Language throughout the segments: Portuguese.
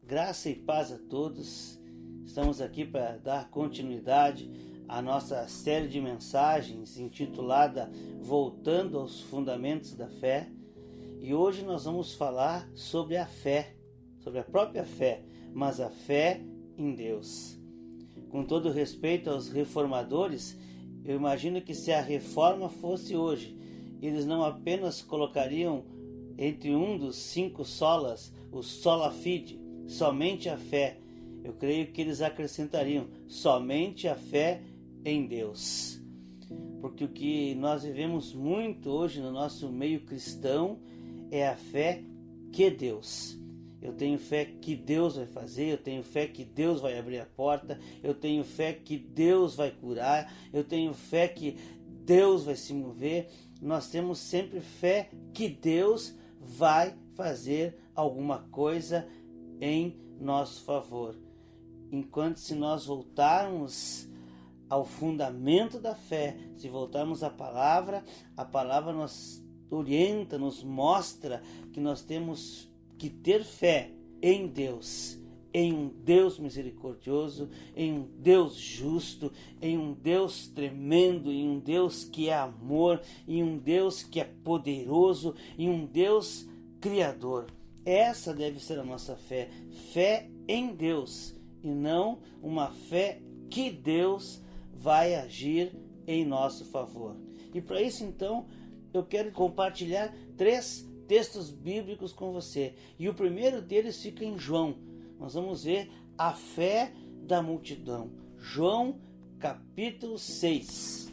Graça e paz a todos. Estamos aqui para dar continuidade à nossa série de mensagens intitulada Voltando aos Fundamentos da Fé. E hoje nós vamos falar sobre a fé, sobre a própria fé, mas a fé em Deus. Com todo respeito aos reformadores, eu imagino que se a reforma fosse hoje, eles não apenas colocariam entre um dos 5 solas, o sola fide, somente a fé. Eu creio que eles acrescentariam somente a fé em Deus. Porque o que nós vivemos muito hoje no nosso meio cristão é a fé que Deus. Eu tenho fé que Deus vai fazer, eu tenho fé que Deus vai abrir a porta, eu tenho fé que Deus vai curar, eu tenho fé que Deus vai se mover. Nós temos sempre fé que Deus vai fazer alguma coisa em nosso favor. Enquanto se nós voltarmos ao fundamento da fé, se voltarmos à palavra, a palavra nos orienta, nos mostra que nós temos que ter fé em Deus, em um Deus misericordioso, em um Deus justo, em um Deus tremendo, em um Deus que é amor, em um Deus que é poderoso, em um Deus criador. Essa deve ser a nossa fé, fé em Deus, e não uma fé que Deus vai agir em nosso favor. E para isso, então, eu quero compartilhar 3 textos bíblicos com você. E o primeiro deles fica em João. Nós vamos ver a fé da multidão. João capítulo 6.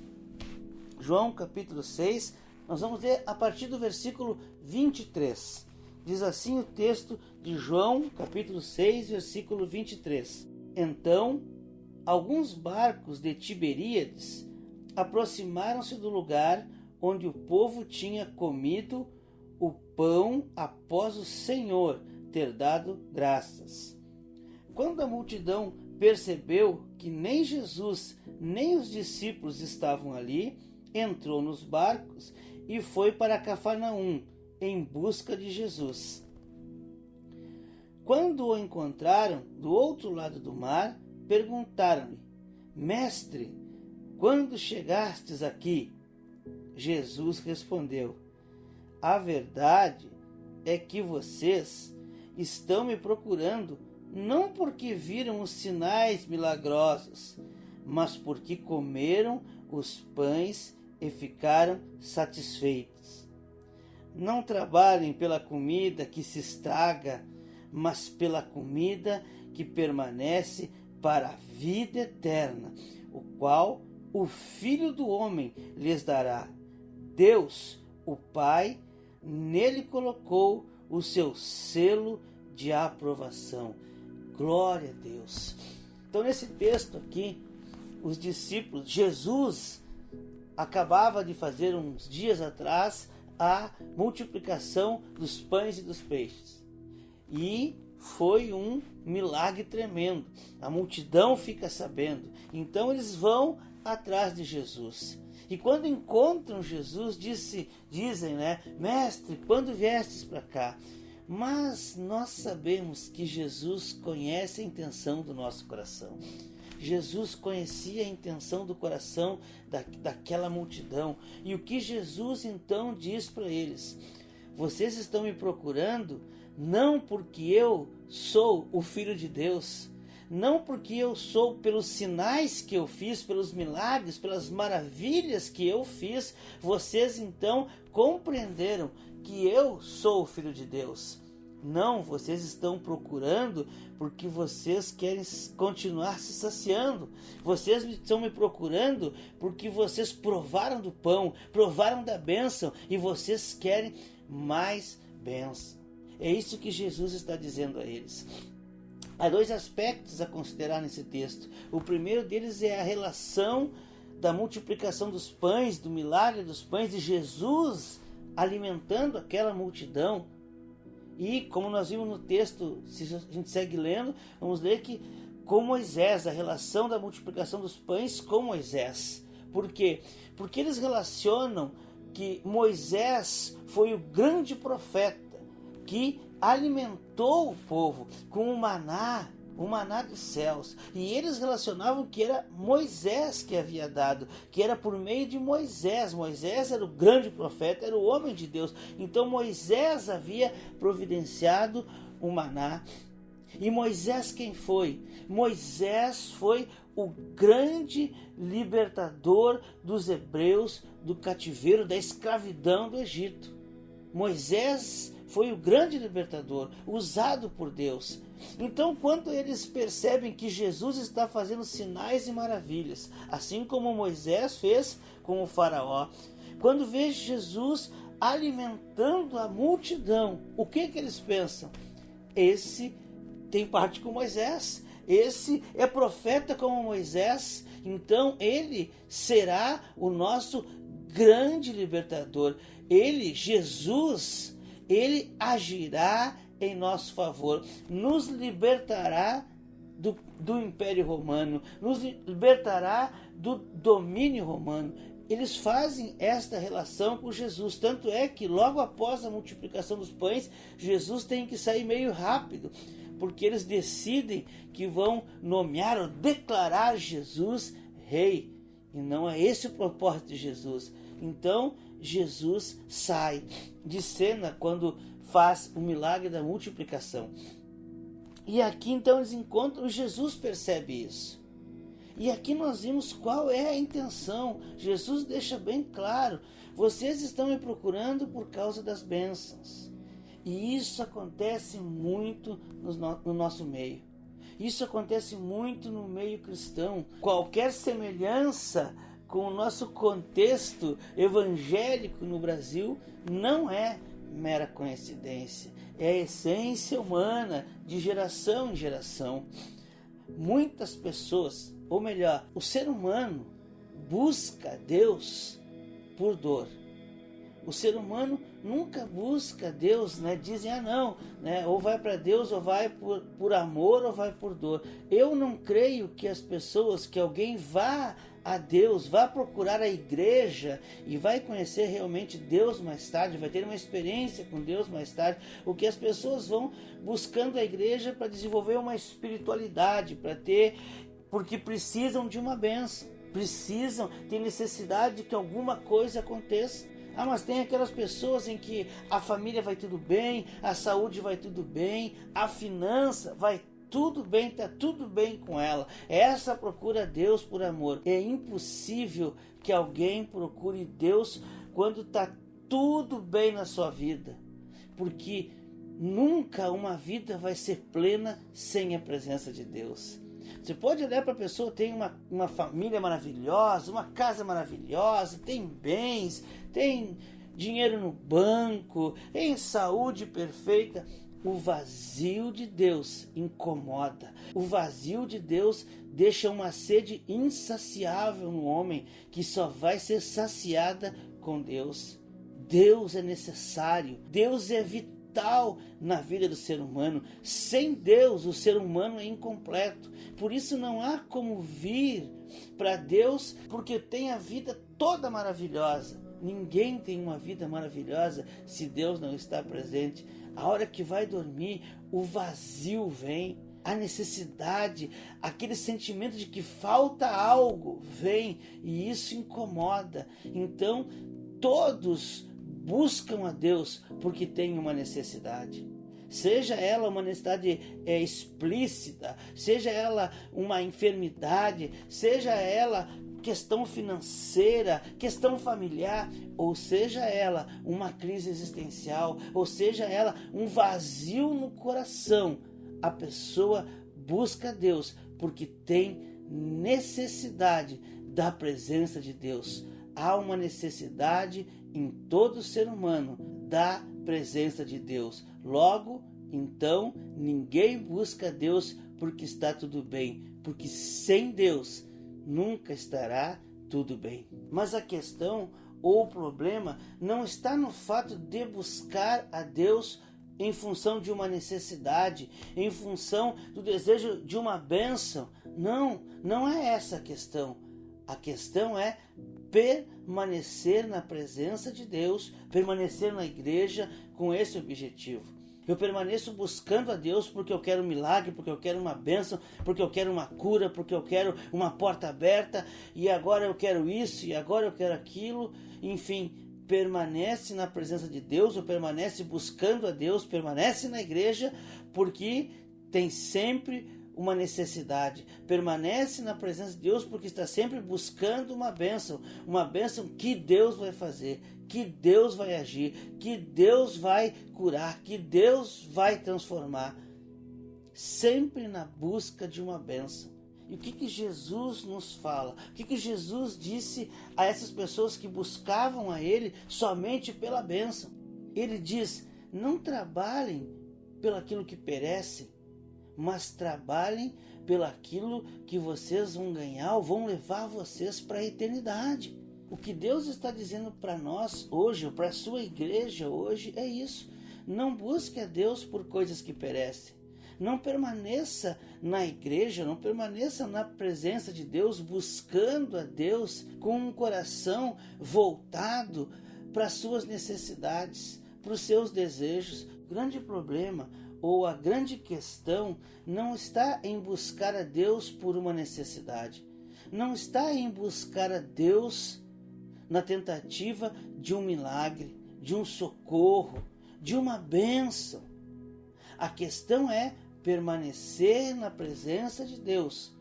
João capítulo 6, nós vamos ler a partir do versículo 23. Diz assim o texto de João capítulo 6, versículo 23. Então, alguns barcos de Tiberíades aproximaram-se do lugar onde o povo tinha comido o pão após o Senhor ter dado graças. Quando a multidão percebeu que nem Jesus nem os discípulos estavam ali, entrou nos barcos e foi para Cafarnaum em busca de Jesus. Quando o encontraram do outro lado do mar, perguntaram-lhe: Mestre, quando chegastes aqui? Jesus respondeu: A verdade é que vocês estão me procurando não porque viram os sinais milagrosos, mas porque comeram os pães e ficaram satisfeitos. Não trabalhem pela comida que se estraga, mas pela comida que permanece para a vida eterna, o qual o Filho do Homem lhes dará. Deus, o Pai, nele colocou o seu selo de aprovação. Glória a Deus. Então, nesse texto aqui, os discípulos, Jesus acabava de fazer uns dias atrás a multiplicação dos pães e dos peixes. E foi um milagre tremendo. A multidão fica sabendo. Então eles vão atrás de Jesus. E quando encontram Jesus, dizem, Mestre, quando viestes para cá? Mas nós sabemos que Jesus conhece a intenção do nosso coração. Jesus conhecia a intenção do coração daquela multidão. E o que Jesus então diz para eles? Vocês estão me procurando não porque eu sou o Filho de Deus, não porque eu sou pelos sinais que eu fiz, pelos milagres, pelas maravilhas que eu fiz, vocês então compreenderam que eu sou o Filho de Deus. Não, vocês estão procurando porque vocês querem continuar se saciando. Vocês estão me procurando porque vocês provaram do pão, provaram da bênção e vocês querem mais bênção. É isso que Jesus está dizendo a eles. Há 2 aspectos a considerar nesse texto. O primeiro deles é a relação da multiplicação dos pães, do milagre dos pães, de Jesus alimentando aquela multidão. E como nós vimos no texto, se a gente segue lendo, vamos ler que com Moisés, a relação da multiplicação dos pães com Moisés. Por quê? Porque eles relacionam que Moisés foi o grande profeta que alimentou o povo com o maná dos céus. E eles relacionavam que era Moisés que havia dado, que era por meio de Moisés. Moisés era o grande profeta, era o homem de Deus. Então Moisés havia providenciado o maná. E Moisés quem foi? Moisés foi o grande libertador dos hebreus do cativeiro, da escravidão do Egito. Moisés foi o grande libertador, usado por Deus. Então, quando eles percebem que Jesus está fazendo sinais e maravilhas, assim como Moisés fez com o faraó, quando vê Jesus alimentando a multidão, o que eles pensam? Esse tem parte com Moisés, esse é profeta como Moisés, então ele será o nosso grande libertador. Ele, Jesus, ele agirá em nosso favor, nos libertará do Império Romano, nos libertará do domínio romano. Eles fazem esta relação com Jesus, tanto é que logo após a multiplicação dos pães, Jesus tem que sair meio rápido, porque eles decidem que vão nomear ou declarar Jesus rei, e não é esse o propósito de Jesus. Então Jesus sai de cena quando faz o milagre da multiplicação. E aqui então eles encontram, Jesus percebe isso. E aqui nós vimos qual é a intenção. Jesus deixa bem claro: vocês estão me procurando por causa das bênçãos. E isso acontece muito no nosso meio. Isso acontece muito no meio cristão. Qualquer semelhança com o nosso contexto evangélico no Brasil não é mera coincidência. É a essência humana de geração em geração. Muitas pessoas, ou melhor, o ser humano busca Deus por dor. O ser humano nunca busca Deus, dizem, não, ou vai para Deus, ou vai por amor, ou vai por dor. Eu não creio que as pessoas, que alguém vá a Deus, vá procurar a igreja e vai conhecer realmente Deus mais tarde, vai ter uma experiência com Deus mais tarde. O que as pessoas vão buscando a igreja para desenvolver uma espiritualidade, porque precisam de uma bênção, têm necessidade de que alguma coisa aconteça. Mas tem aquelas pessoas em que a família vai tudo bem, a saúde vai tudo bem, a finança vai tudo bem, está tudo bem com ela. Essa procura Deus por amor. É impossível que alguém procure Deus quando está tudo bem na sua vida, porque nunca uma vida vai ser plena sem a presença de Deus. Você pode olhar para a pessoa, tem uma família maravilhosa, uma casa maravilhosa, tem bens, tem dinheiro no banco, tem saúde perfeita. O vazio de Deus incomoda. O vazio de Deus deixa uma sede insaciável no homem, que só vai ser saciada com Deus. Deus é necessário, Deus é vital na vida do ser humano. Sem Deus, o ser humano é incompleto. Por isso não há como vir para Deus, porque tem a vida toda maravilhosa. Ninguém tem uma vida maravilhosa se Deus não está presente. A hora que vai dormir, o vazio vem, a necessidade, aquele sentimento de que falta algo vem, e isso incomoda. Então todos buscam a Deus porque têm uma necessidade. Seja ela uma necessidade explícita, seja ela uma enfermidade, seja ela questão financeira, questão familiar, ou seja ela uma crise existencial, ou seja ela um vazio no coração, a pessoa busca Deus porque tem necessidade da presença de Deus. Há uma necessidade em todo ser humano da presença de Deus. Logo, então, ninguém busca Deus porque está tudo bem, porque sem Deus nunca estará tudo bem. Mas a questão ou o problema não está no fato de buscar a Deus em função de uma necessidade, em função do desejo de uma bênção. Não é essa a questão. A questão é permanecer na presença de Deus, permanecer na igreja com esse objetivo. Eu permaneço buscando a Deus porque eu quero um milagre, porque eu quero uma bênção, porque eu quero uma cura, porque eu quero uma porta aberta, e agora eu quero isso, e agora eu quero aquilo. Enfim, permanece na presença de Deus, ou permanece buscando a Deus, permanece na igreja, porque tem sempre uma necessidade. Permanece na presença de Deus porque está sempre buscando uma bênção que Deus vai fazer, que Deus vai agir, que Deus vai curar, que Deus vai transformar. Sempre na busca de uma bênção. E o que Jesus nos fala? O que Jesus disse a essas pessoas que buscavam a Ele somente pela bênção? Ele diz: não trabalhem pelo aquilo que perece, mas trabalhem pelo aquilo que vocês vão ganhar ou vão levar vocês para a eternidade. O que Deus está dizendo para nós hoje, ou para a sua igreja hoje, é isso. Não busque a Deus por coisas que perecem. Não permaneça na igreja, não permaneça na presença de Deus, buscando a Deus com um coração voltado para as suas necessidades, para os seus desejos. O grande problema ou a grande questão não está em buscar a Deus por uma necessidade. Não está em buscar a Deus na tentativa de um milagre, de um socorro, de uma bênção. A questão é permanecer na presença de Deus,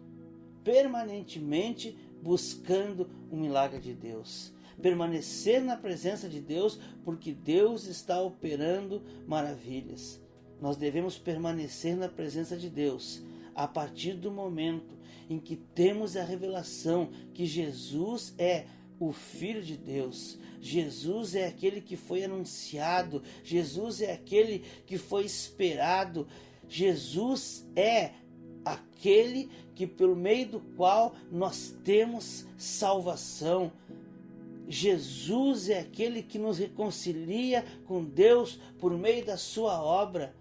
permanentemente buscando o milagre de Deus. Permanecer na presença de Deus porque Deus está operando maravilhas. Nós devemos permanecer na presença de Deus a partir do momento em que temos a revelação que Jesus é o Filho de Deus. Jesus é aquele que foi anunciado, Jesus é aquele que foi esperado, Jesus é aquele que pelo meio do qual nós temos salvação. Jesus é aquele que nos reconcilia com Deus por meio da sua obra.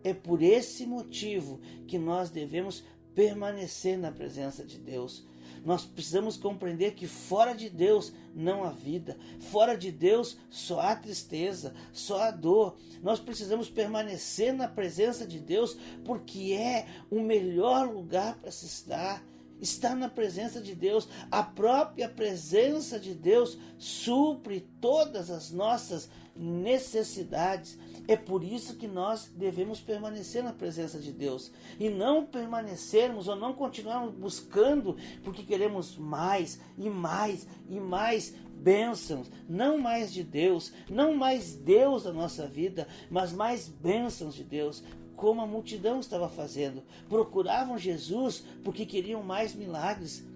É por esse motivo que nós devemos permanecer na presença de Deus. Nós precisamos compreender que fora de Deus não há vida. Fora de Deus só há tristeza, só há dor. Nós precisamos permanecer na presença de Deus porque é o melhor lugar para se estar. Estar na presença de Deus. A própria presença de Deus supre todas as nossas necessidades. É por isso que nós devemos permanecer na presença de Deus e não permanecermos ou não continuarmos buscando porque queremos mais e mais e mais bênçãos, não mais de Deus, não mais Deus na nossa vida, mas mais bênçãos de Deus, como a multidão estava fazendo. Procuravam Jesus porque queriam mais milagres.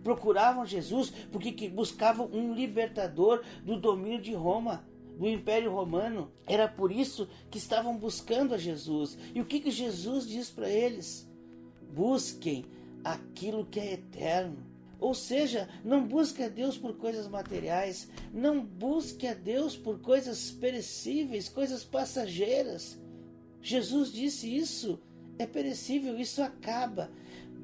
Procuravam Jesus porque buscavam um libertador do domínio de Roma, do Império Romano. Era por isso que estavam buscando a Jesus. E o que Jesus diz para eles? Busquem aquilo que é eterno. Ou seja, não busque a Deus por coisas materiais, não busque a Deus por coisas perecíveis, coisas passageiras. Jesus disse: isso é perecível, isso acaba.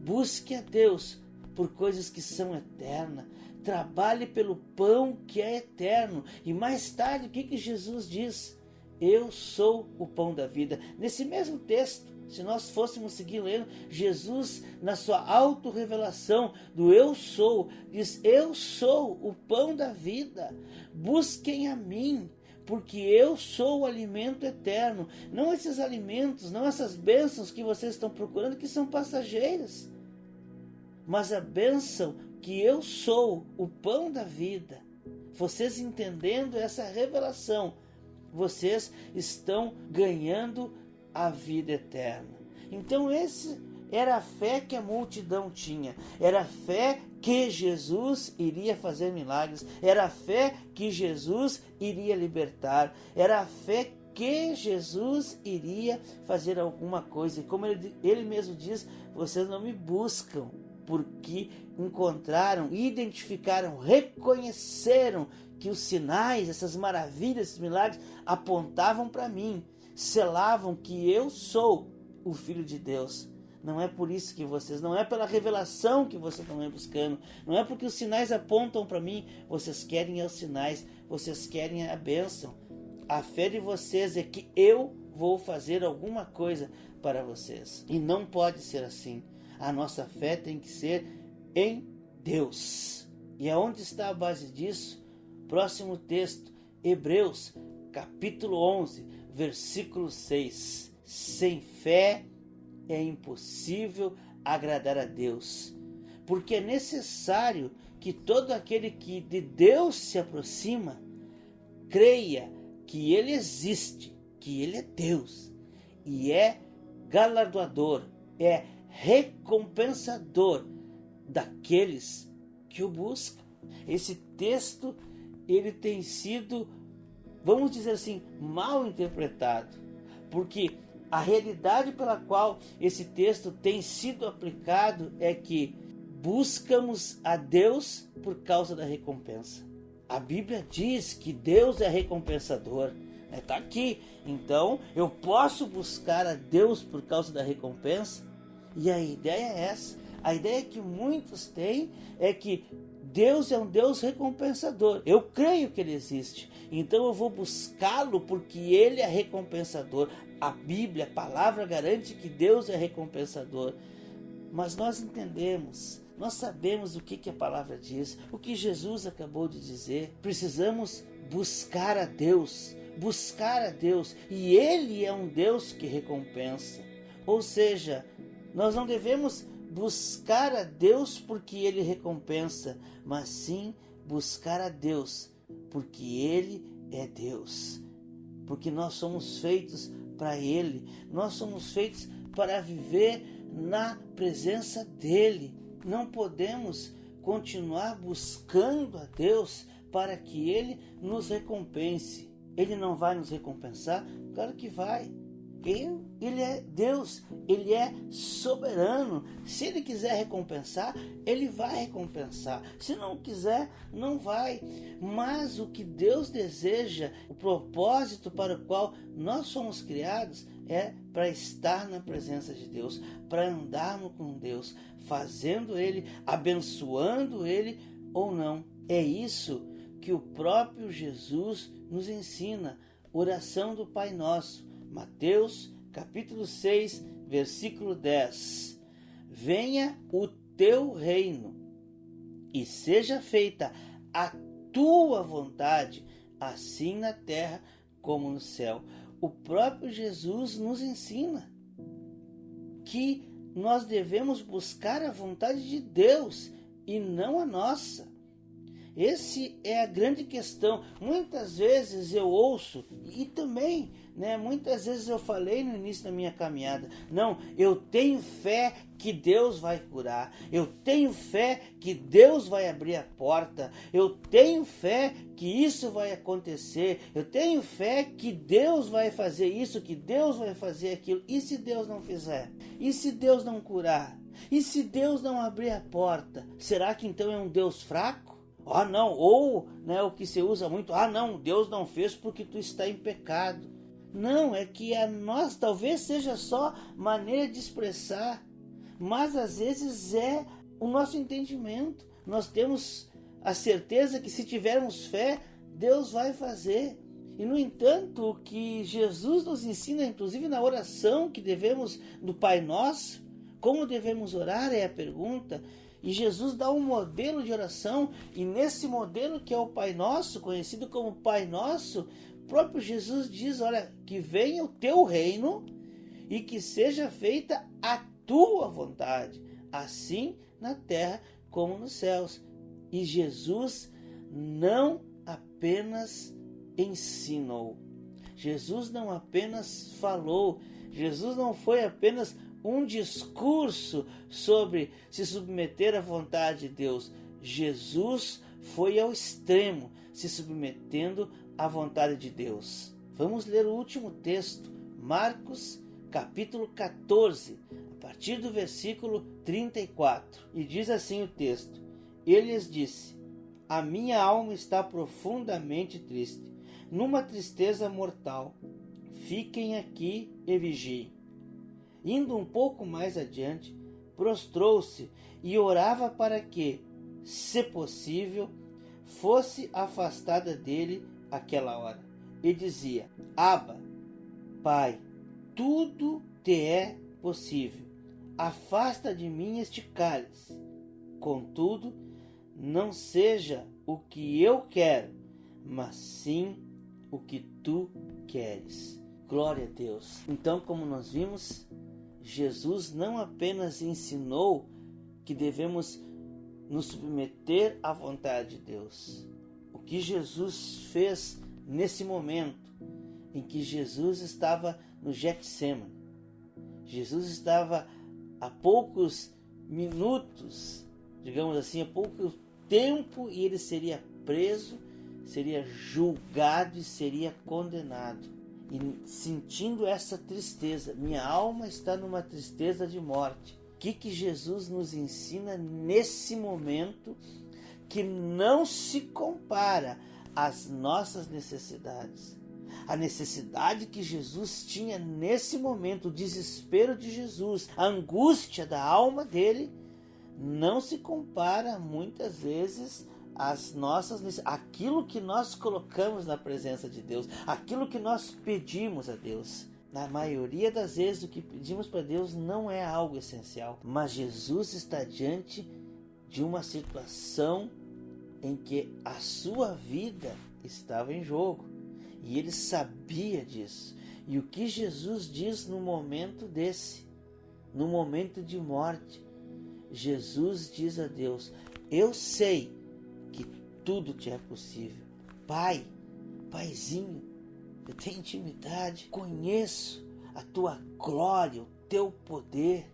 Busque a Deus por coisas que são eternas. Trabalhe pelo pão que é eterno. E mais tarde, o que Jesus diz? Eu sou o pão da vida. Nesse mesmo texto, se nós fôssemos seguir lendo, Jesus, na sua autorrevelação do eu sou, diz: eu sou o pão da vida. Busquem a mim, porque eu sou o alimento eterno. Não esses alimentos, não essas bênçãos que vocês estão procurando, que são passageiras, mas a bênção que eu sou o pão da vida. Vocês entendendo essa revelação, vocês estão ganhando a vida eterna. Então esse era a fé que a multidão tinha. Era a fé que Jesus iria fazer milagres. Era a fé que Jesus iria libertar. Era a fé que Jesus iria fazer alguma coisa. E como ele mesmo diz, vocês não me buscam porque encontraram, identificaram, reconheceram que os sinais, essas maravilhas, esses milagres apontavam para mim, selavam que eu sou o Filho de Deus. Não é por isso que vocês, não é pela revelação que vocês estão me buscando, não é porque os sinais apontam para mim, vocês querem os sinais, vocês querem a bênção. A fé de vocês é que eu vou fazer alguma coisa para vocês. E não pode ser assim. A nossa fé tem que ser em Deus. E aonde está a base disso? Próximo texto, Hebreus, capítulo 11, versículo 6. Sem fé é impossível agradar a Deus, porque é necessário que todo aquele que de Deus se aproxima creia que Ele existe, que Ele é Deus e é galardoador, é recompensador daqueles que o buscam. Esse texto ele tem sido, vamos dizer assim, mal interpretado, porque a realidade pela qual esse texto tem sido aplicado é que buscamos a Deus por causa da recompensa. A Bíblia diz que Deus é recompensador. Está aqui. Então eu posso buscar a Deus por causa da recompensa. E a ideia é essa. A ideia que muitos têm é que Deus é um Deus recompensador. Eu creio que Ele existe. Então eu vou buscá-lo porque Ele é recompensador. A Bíblia, a palavra garante que Deus é recompensador. Mas nós entendemos, nós sabemos o que a palavra diz, o que Jesus acabou de dizer. Precisamos buscar a Deus, e Ele é um Deus que recompensa. Ou seja, nós não devemos buscar a Deus porque Ele recompensa, mas sim buscar a Deus porque Ele é Deus. Porque nós somos feitos para Ele, nós somos feitos para viver na presença dEle. Não podemos continuar buscando a Deus para que Ele nos recompense. Ele não vai nos recompensar? Claro que vai. Ele é Deus, Ele é soberano. Se Ele quiser recompensar, Ele vai recompensar. Se não quiser, não vai. Mas o que Deus deseja, o propósito para o qual nós somos criados, é para estar na presença de Deus, para andarmos com Deus, fazendo Ele, abençoando Ele ou não. É isso que o próprio Jesus nos ensina. Oração do Pai Nosso. Mateus, capítulo 6, versículo 10. Venha o teu reino e seja feita a tua vontade, assim na terra como no céu. O próprio Jesus nos ensina que nós devemos buscar a vontade de Deus e não a nossa. Essa é a grande questão. Muitas vezes eu ouço, e também, muitas vezes eu falei no início da minha caminhada, não, eu tenho fé que Deus vai curar, eu tenho fé que Deus vai abrir a porta, eu tenho fé que isso vai acontecer, eu tenho fé que Deus vai fazer isso, que Deus vai fazer aquilo. E se Deus não fizer? E se Deus não curar? E se Deus não abrir a porta? Será que então é um Deus fraco? Não, ou o que se usa muito, não, Deus não fez porque tu está em pecado. Não, é que a nós talvez seja só maneira de expressar, mas às vezes é o nosso entendimento. Nós temos a certeza que se tivermos fé, Deus vai fazer. E no entanto, o que Jesus nos ensina, inclusive na oração que devemos do Pai Nosso, como devemos orar é a pergunta. E Jesus dá um modelo de oração, e nesse modelo que é o Pai Nosso, conhecido como Pai Nosso, o próprio Jesus diz, olha, que venha o teu reino e que seja feita a tua vontade, assim na terra como nos céus. E Jesus não apenas ensinou, Jesus não apenas falou, Jesus não foi apenas um discurso sobre se submeter à vontade de Deus. Jesus foi ao extremo, se submetendo à vontade de Deus. Vamos ler o último texto, Marcos, capítulo 14, a partir do versículo 34. E diz assim o texto: Ele lhes disse: a minha alma está profundamente triste, numa tristeza mortal. Fiquem aqui e vigiem. Indo um pouco mais adiante, prostrou-se e orava para que, se possível, fosse afastada dele aquela hora. E dizia: Abba, Pai, tudo te é possível. Afasta de mim este cálice. Contudo, não seja o que eu quero, mas sim o que tu queres. Glória a Deus. Então, como nós vimos, Jesus não apenas ensinou que devemos nos submeter à vontade de Deus. O que Jesus fez nesse momento em que Jesus estava no Getsemane. Jesus estava a poucos minutos, digamos assim, a pouco tempo, e ele seria preso, seria julgado e seria condenado. E sentindo essa tristeza, minha alma está numa tristeza de morte. O que Jesus nos ensina nesse momento que não se compara às nossas necessidades? A necessidade que Jesus tinha nesse momento, o desespero de Jesus, a angústia da alma dele, não se compara muitas vezes às nossas necessidades, aquilo que nós colocamos na presença de Deus, aquilo que nós pedimos a Deus. Na maioria das vezes o que pedimos para Deus não é algo essencial, mas Jesus está diante de uma situação em que a sua vida estava em jogo. E ele sabia disso. E o que Jesus diz no momento desse, no momento de morte, Jesus diz a Deus: eu sei que tudo te é possível. Pai, Paizinho, eu tenho intimidade, conheço a tua glória, o teu poder.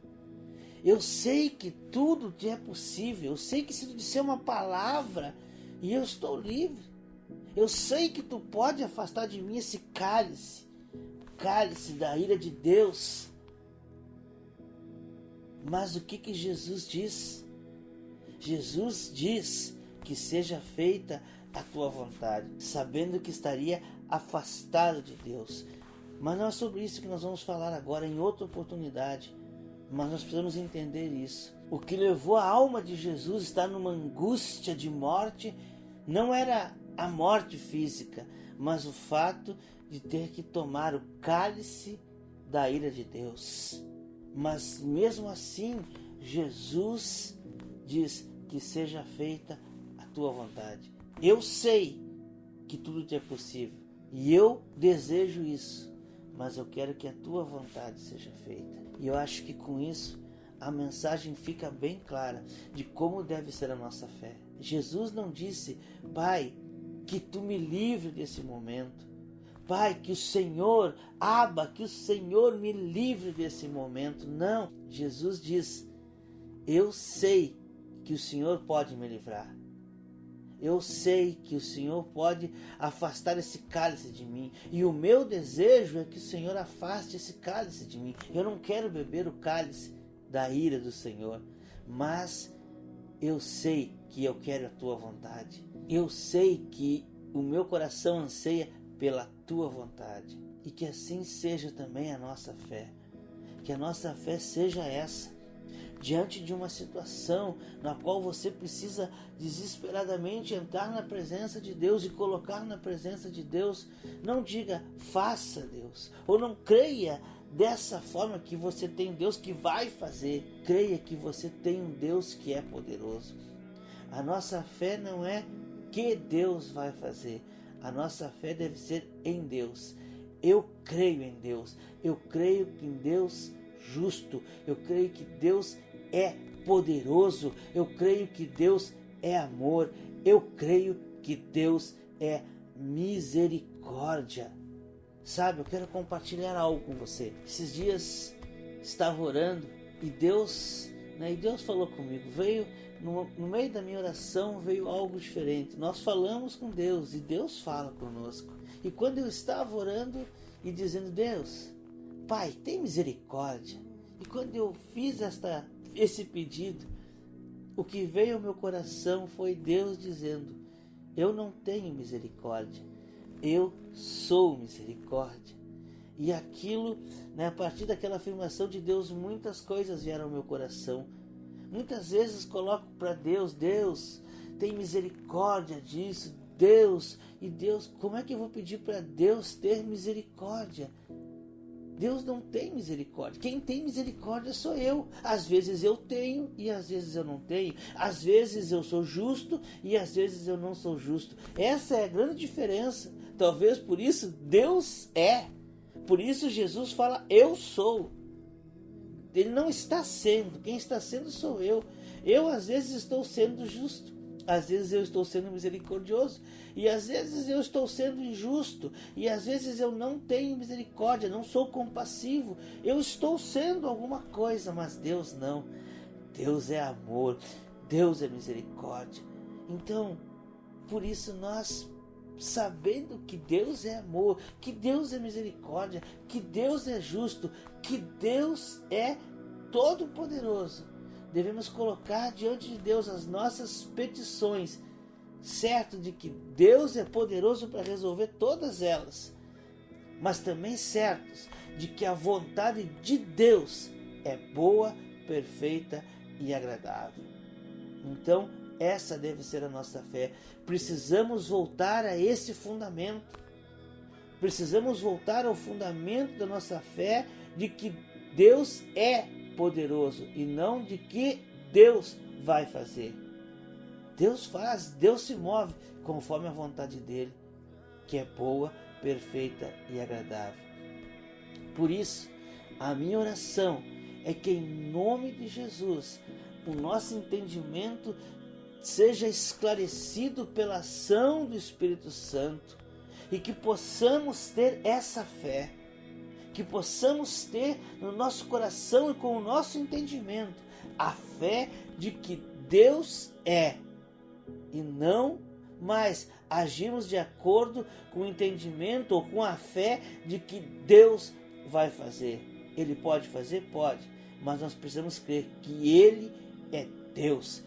Eu sei que tudo te é possível. Eu sei que se tu disser uma palavra e eu estou livre. Eu sei que tu pode afastar de mim esse cálice, cálice da ira de Deus. Mas o que Jesus diz? Jesus diz que seja feita a tua vontade, sabendo que estaria afastado de Deus. Mas não é sobre isso que nós vamos falar agora, em outra oportunidade. Mas nós precisamos entender isso. O que levou a alma de Jesus a estar numa angústia de morte não era a morte física, mas o fato de ter que tomar o cálice da ira de Deus. Mas mesmo assim, Jesus diz que seja feita a tua vontade. Eu sei que tudo te é possível e eu desejo isso, mas eu quero que a tua vontade seja feita. E eu acho que com isso a mensagem fica bem clara de como deve ser a nossa fé. Jesus não disse: Pai, que tu me livre desse momento. Pai, que o Senhor, Abba, que o Senhor me livre desse momento. Não, Jesus diz: eu sei que o Senhor pode me livrar. Eu sei que o Senhor pode afastar esse cálice de mim. E o meu desejo é que o Senhor afaste esse cálice de mim. Eu não quero beber o cálice da ira do Senhor, mas eu sei que eu quero a tua vontade. Eu sei que o meu coração anseia pela tua vontade. E que assim seja também a nossa fé. Que a nossa fé seja essa. Diante de uma situação na qual você precisa desesperadamente entrar na presença de Deus e colocar na presença de Deus, não diga faça Deus, ou não creia dessa forma que você tem Deus que vai fazer. Creia que você tem um Deus que é poderoso. A nossa fé não é que Deus vai fazer, a nossa fé deve ser em Deus. Eu creio em Deus, eu creio em Deus justo, eu creio que Deus é poderoso, eu creio que Deus é amor, eu creio que Deus é misericórdia. Sabe, eu quero compartilhar algo com você. Esses dias estava orando e Deus falou comigo. Veio no meio da minha oração, veio algo diferente. Nós falamos com Deus e Deus fala conosco. E quando eu estava orando e dizendo: Deus, Pai, tem misericórdia. E quando eu fiz esse pedido, o que veio ao meu coração foi Deus dizendo: eu não tenho misericórdia, eu sou misericórdia. E aquilo, a partir daquela afirmação de Deus, muitas coisas vieram ao meu coração. Muitas vezes coloco para Deus: Deus, tem misericórdia disso, Deus. E Deus, como é que eu vou pedir para Deus ter misericórdia? Deus não tem misericórdia. Quem tem misericórdia sou eu. Às vezes eu tenho e às vezes eu não tenho. Às vezes eu sou justo e às vezes eu não sou justo. Essa é a grande diferença. Talvez por isso Deus é. Por isso Jesus fala, eu sou. Ele não está sendo. Quem está sendo sou eu. Eu às vezes estou sendo justo. Às vezes eu estou sendo misericordioso. E às vezes eu estou sendo injusto. E às vezes eu não tenho misericórdia, não sou compassivo. Eu estou sendo alguma coisa, mas Deus não. Deus é amor. Deus é misericórdia. Então, por isso nós, sabendo que Deus é amor, que Deus é misericórdia, que Deus é justo, que Deus é todo-poderoso, devemos colocar diante de Deus as nossas petições, certo de que Deus é poderoso para resolver todas elas, mas também certos de que a vontade de Deus é boa, perfeita e agradável. Então, essa deve ser a nossa fé. Precisamos voltar a esse fundamento. Precisamos voltar ao fundamento da nossa fé de que Deus é poderoso e não de que Deus vai fazer. Deus faz, Deus se move conforme a vontade dele, que é boa, perfeita e agradável. Por isso, a minha oração é que em nome de Jesus, o nosso entendimento seja esclarecido pela ação do Espírito Santo e que possamos ter essa fé, que possamos ter no nosso coração e com o nosso entendimento a fé de que Deus é e não mais agimos de acordo com o entendimento ou com a fé de que Deus vai fazer. Ele pode fazer? Pode, mas nós precisamos crer que Ele é Deus,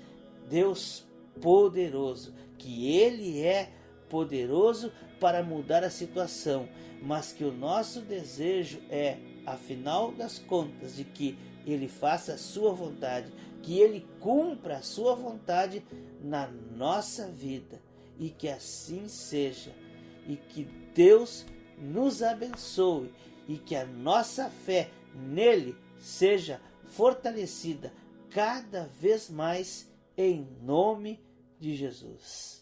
Deus poderoso, que Ele é poderoso para mudar a situação, mas que o nosso desejo é, afinal das contas, de que Ele faça a sua vontade, que Ele cumpra a sua vontade na nossa vida, e que assim seja, e que Deus nos abençoe, e que a nossa fé nele seja fortalecida cada vez mais em nome de Jesus.